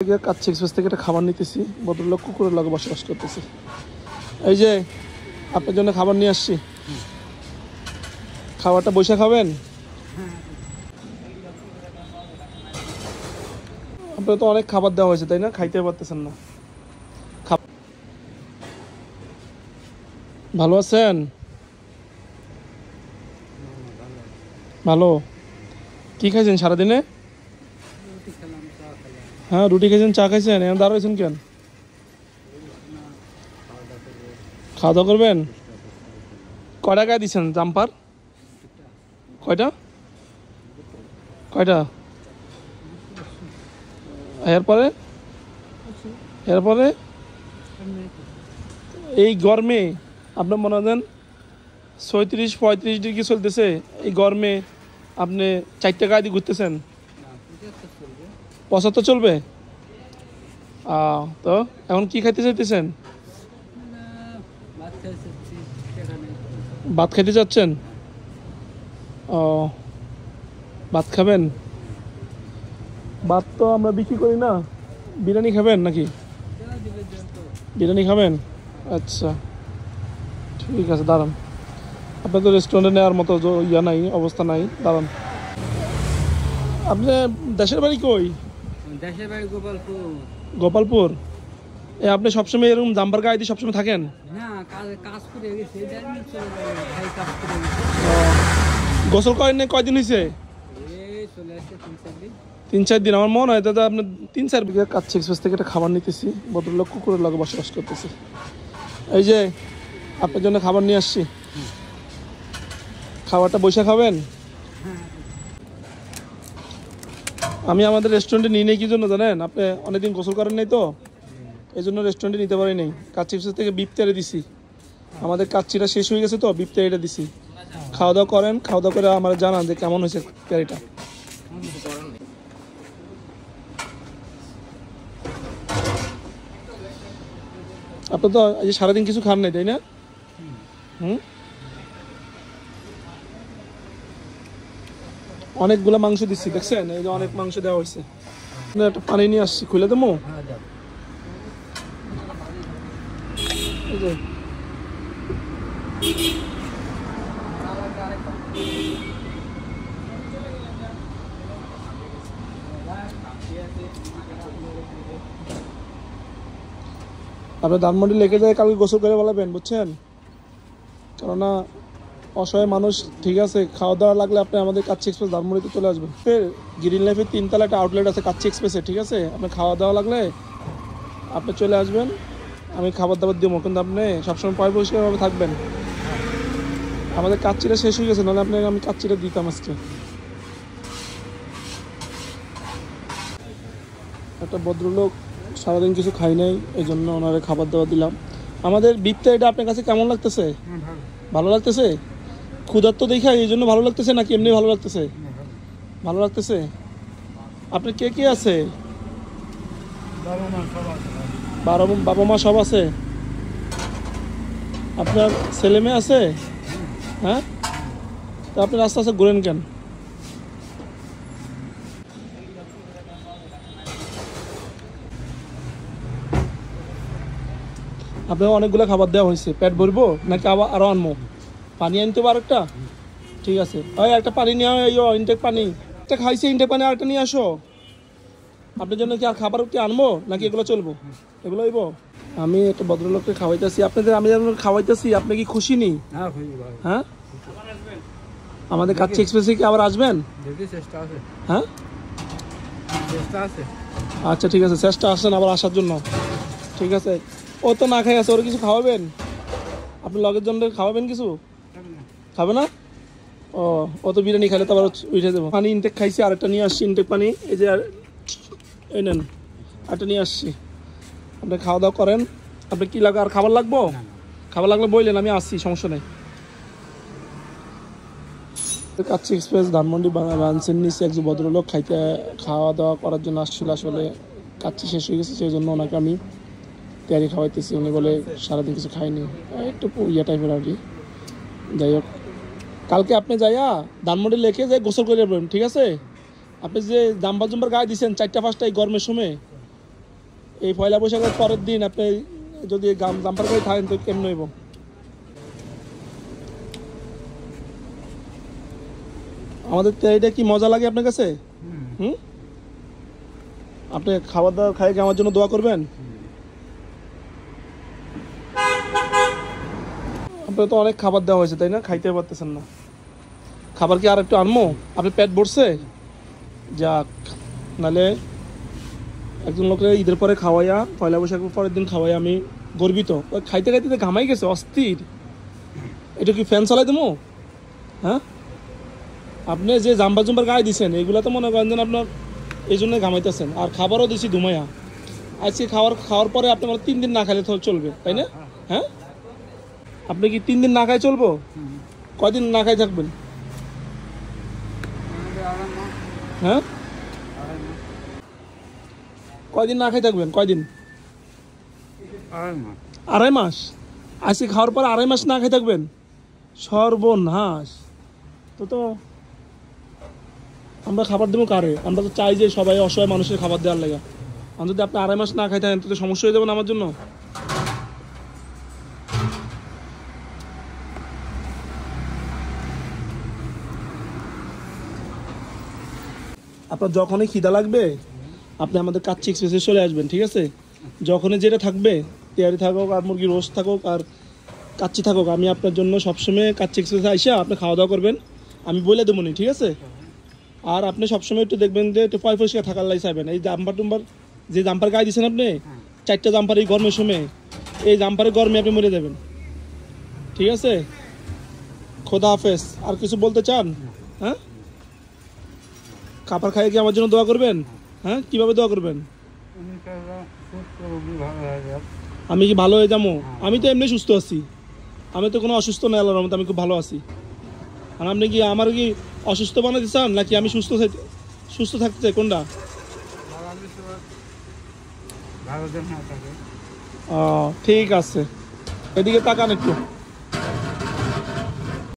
Kacchi express থেকে একটা খাবার নিতেছি। ভদ্রলোক কুকুরের লগে বসবাস করতেছে। এই যে আপনার জন্য খাবার নিয়ে আসছি, খাবারটা বসে খাবেন। আপনার তো অনেক খাবার দেওয়া হয়েছে তাই না, খাইতে পারতেছেন না। ভালো আছেন? ভালো। কি খাইছেন সারাদিনে? হ্যাঁ, রুটি খাইছেন, চা খাইছেন, এখন দাঁড়াইছেন কেন? খাওয়া দাওয়া করবেন? কয় টাকায় দিচ্ছেন জাম্পার? কয়টা কয়টা? এরপরে এরপরে এই গরমে আপনার মনে করেন 36-35 ডিগ্রি চলতেছে, এই গরমে আপনি 4 টাকা দিয়ে ঘুরতেছেন। 75 চলবে? তো এখন কি খাইতে চাইতেছেন? ভাত খাইতে চাচ্ছেন? ও, ভাত খাবেন? ভাত তো আমরা বিক্রি করি না। বিরিয়ানি খাবেন নাকি? বিরিয়ানি খাবেন? আচ্ছা ঠিক আছে, দাঁড়ান। আপনার তো রেস্টুরেন্টে নেওয়ার মতো ইয়া নাই, অবস্থা নাই, দাঁড়ান। আপনি দেশের বাড়ি কই? দেশের বাড়ি গোপালপুর। গোপালপুর? আপনি সবসময় এরকম জাম্পার গায়ে দিয়ে সবসময় থাকেন? হ্যাঁ, কাজ করে গেছে, ভাই কাজ করে গেছে। গোসল করেন না? কয়দিন হয়েছে? এই চলে আসছে 3-4 দিন। 3-4 দিন? আমার মনে হয় দাদা আপনার 3-4 বিঘা। কাচ্চি এক্সপ্রেস থেকে একটা খাবার নিতেছি। ভদ্রলোক কুকুরের লগে বসবাস করতেছে। এই যে আপনার জন্য খাবার নিয়ে আসছি, খাবারটা বসে খাবেন। আমি আমাদের রেস্টুরেন্টে নিই নেই কি জন্য জানেন? আপনি অনেকদিন গোসল করেন নাই তো, এই জন্য রেস্টুরেন্টে নিতে পারি নাই। কাচ্চি এক্সপ্রেস থেকে বিফ তেড়ে দিছি, আমাদের কাচ্চিটা শেষ হয়ে গেছে তো বিফ তেড়েটা দিছি। খাওয়া দাওয়া করেন, খাওয়া দাওয়া করে আমার জানান যে কেমন হয়েছে তেড়িটা। আপনি তো এই যে সারাদিন কিছু খান নাই তাই না? অনেকগুলো মাংস দিচ্ছি, দেখছেন? এই যে অনেক মাংস দেওয়া হয়েছে। একটা পানি নিয়ে আসছি, খুলে দেবো। এই যে আপনার ধানমন্ডি লেগে যায়, কালকে গোসল করে বলাবেন, বুঝছেন? কেননা অসহায় মানুষ। ঠিক আছে, খাওয়া দাওয়া লাগলে আপনি আমাদের কাচ্চি এক্সপ্রেস ধানমন্ডিতে চলে আসবেন। গ্রিন লাইফের 3 তলা একটা আউটলেট আছে কাচ্চি এক্সপ্রেসে, ঠিক আছে? আপনার খাওয়া দাওয়া লাগলে আপনি চলে আসবেন, আমি খাবার দাবার দিব, কিন্তু আপনি সবসময় পরিষ্কারভাবে থাকবেন। আমাদের কাচ্চিটা শেষ হয়ে গেছে, নাহলে আপনাকে আমি কাচ্চিটা দিতাম আজকে। একটা ভদ্রলোক সারাদিন কিছু খাই নাই, এই জন্য ওনারে খাবার দাবার দিলাম। আমাদের বিফটা এটা আপনার কাছে কেমন লাগতেছে? ভালো লাগতেছে? ক্ষুধার্ত দেখা এই জন্য ভালো লাগতেছে নাকি এমনি ভালো লাগতেছে? ভালো লাগতেছে। আপনার কে কে আছে? বাবা মা সব আছে? আপনার ছেলে মেয়ে আছে? হ্যাঁ, তা আপনি আস্তে আস্তে ঘুরেন কেন? আপনার অনেকগুলো খাবার দেওয়া হয়েছে, পেট ভরবো নাকি আবার আরো আনবো? পানি আনতে পারো একটা? ঠিক আছে, ওই একটা পানি নিয়ে ইনটেক পানি একটা খাইছে, ইনটেক পানি আরেকটা নিয়ে আসো। আপনার জন্য কি আর খাবার কি আনবো নাকি এগুলো চলবো? এগুলো হইব। আমি একটা ভদ্রলোককে খাওয়াইতেছি, আপনাদের আমি যেমন খাওয়াইতেছি, আপনি কি খুশি নি? হ্যাঁ, আমাদের কাচ্চি এক্সপ্রেসে কি আবার আসবেন? হ্যাঁ, আচ্ছা ঠিক আছে, চেষ্টা আসেন আবার আসার জন্য। ঠিক আছে, ও তো না খাই আছে, ওর কিছু খাওয়াবেন? আপনি লগের জন্য খাওয়াবেন কিছু? খাবে না? ও তো বিরিয়ানি খাইলে তো আবার উঠে দেবো। পানি ইনটেক খাইছি, আরেকটা নিয়ে আসছি ইনটেক পানি। এই যে এই নেন, আরেকটা নিয়ে আসছি। আপনি খাওয়া দাওয়া করেন। আপনি কি লাগে আর খাবার লাগবো? খাবার লাগলে বললেন, আমি আসছি, সমস্যা নেই। কাচ্চি এক্সপ্রেস ধানমন্ডি ব্রাঞ্চের নিচে একজন ভদ্রলোক খাওয়া দাওয়া করার জন্য আসছিল। আসলে কাচ্চি শেষ হয়ে গেছে, সেই জন্য ওনাকে আমি তৈরি খাওয়াইতেছি। উনি বলে সারাদিন কিছু খাইনি, একটু ইয়া টাইপের আর কি। যাই হোক, কালকে আপনি যাইয়া ধানমন্ডি লেকে গোসল করে যাবেন, ঠিক আছে? আপনি যে জাম্পার গায়ে দিচ্ছেন 4টা 5টা এই গরমের সময়, এই পয়লা বৈশাখের পরের দিন আপনি যদি জাম্পার গাড়ি থাকেন তো কেমন হইব? আমাদের তেহারিটা কি মজা লাগে আপনার কাছে? হুম, আপনি খাবার দাবার খাই আমার জন্য দোয়া করবেন। আপনার তো অনেক খাবার দেওয়া হয়েছে তাই না, খাইতে পারতেছেন না। খাবার কি আর একটু আনবো? আপনি পেট ভরছে? যাক, নাহলে একজন লোকের ঈদের পরে খাওয়াইয়া পয়লা বৈশাখের পরের দিন খাওয়াই আমি গর্বিত। ওই খাইতে খাইতে তো ঘামাই গেছে অস্থির। এটা কি ফ্যান চালাই দেবো? হ্যাঁ, আপনি যে জাম্বার জুম্বার গায়ে দিচ্ছেন এগুলো তো মনে করেন যেন আপনার এই জন্য ঘামাইতেছেন। আর খাবারও দিছি ধুমাইয়া। আজকে খাওয়ার পরে আপনি মানে 3 দিন না খাইলে তো চলবে তাই না? হ্যাঁ, আপনি কি 3 দিন না খাই চলবো? কয়দিন না খাই থাকবেন? হ্যাঁ, কয়দিন না খাই থাকবেন? কয়দিন? 2.5 মাস। আজকে খাওয়ার পর 2.5 মাস না খাই থাকবেন? সর্বনাশ। তো আমরা খাবার দেবো কারে? আমরা তো চাই যে সবাই অসহায় মানুষের খাবার দেওয়ার লাগে। আমি যদি আপনি 2.5 মাস না খাই থাকেন তো সমস্যা হয়ে যাবে না আমার জন্য? আপনার যখনই খিদা লাগবে আপনি আমাদের কাচ্চি এক্সপ্রেসে চলে আসবেন, ঠিক আছে? যখনই যেটা থাকবে, তেয়ারি থাকুক আর মুরগি রোস্ট থাকুক আর কাচ্চি থাকুক, আমি আপনার জন্য সবসময় কাচ্চি এক্সপ্রেসে আইসা আপনি খাওয়া দাওয়া করবেন, আমি বলে দেবো নি, ঠিক আছে? আর আপনি সবসময় একটু দেখবেন যে একটু পরিষ্কার থাকার লাই চাইবেন। এই জাম্পার টুম্পার যে জাম্পার গায়ে দিচ্ছেন আপনি 4টা জাম্পার এই গরমের সময়, এই জাম্পারের গরমে আপনি মরে যাবেন, ঠিক আছে? খোদা হাফেজ। আর কিছু বলতে চান? হ্যাঁ, খাবার খাইয়ে কি আমার জন্য দোয়া করবেন? হ্যাঁ, কিভাবে দোয়া করবেন? আমি কি ভালো হয়ে যাবো? আমি তো এমনি সুস্থ আছি, আমি তো কোনো অসুস্থ নেই, আল্লাহর রহমতে আমি খুব ভালো আছি। আর আপনি কি আমার কি অসুস্থ বানাতে চান নাকি আমি সুস্থ থাকতে চাই, কোনটা? ঠিক আছে, এদিকে তাকান একটু।